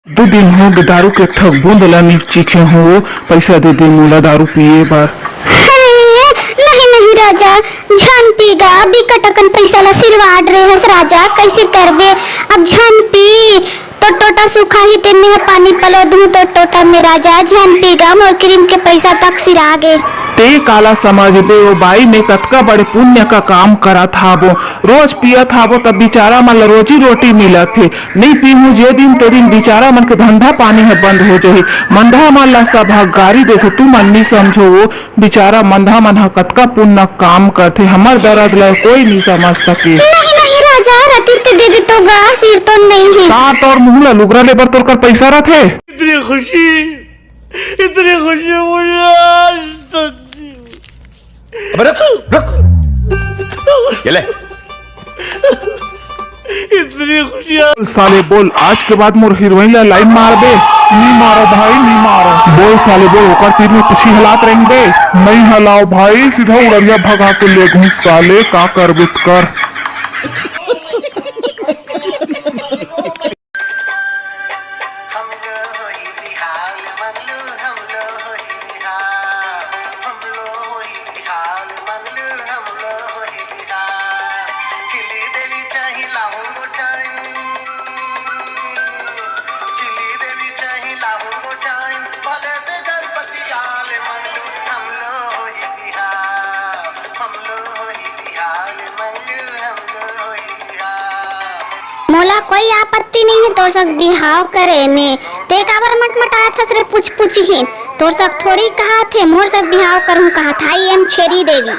दो दिन हो दारू के ठग बूंदला नी चीखे हो पैसा दे दे मोला दारू पिए बार। नहीं नहीं राजा झन पीगा अभी कटकन पैसा ला सिरवाड रहे हस राजा कैसे करबे अब झन पी तो टोटा सूखा ही तेने में पानी पलो दूं तो टोटा में राजा झन पीगा मोर क्रीम के पैसा तक सिरागे। ते काला समझ दे वो बाई ने कतका बड़े पुण्य का काम करा था वो रोज पिया था वो तब बेचारा मन रोजी रोटी मिला थे नहीं पीहू जे दिन तो दिन बेचारा मन के धंधा पानी है बंद हो जाए मंधा मन ला सब गारी देखे तू मन नहीं समझो वो बेचारा मंधा मन हा कतका पुण्य काम करते हमार दर्द ला कोई नहीं समझ सके। नहीं नहीं राजा रति ते दे दे तो गा सिर तो नहीं है सात और मुंह ला लुगरा लेबर तोड़ कर पैसा रखे इतनी खुशी मुझे आज तक अबे रुक ये ले इतनी खुशियाँ साले बोल आज के बाद मोर हीरोइन ला लाइन मार दे। नहीं मारो भाई नहीं मारो बोल साले बोल ओकर तीर में कुछ हालात रहेंगे नहीं हलाओ भाई सीधा उड़िया भगा के ले घूम साले का कर बित कर। मोला कोई आपत्ति नहीं है तोर सक बिहाव करे में ते काबर मटमटाया था सिर्फ पूछ ही तोर सक थोड़ी कहा थे मोर सक बिहाव करूं कहा था आई एम छेरी देवी।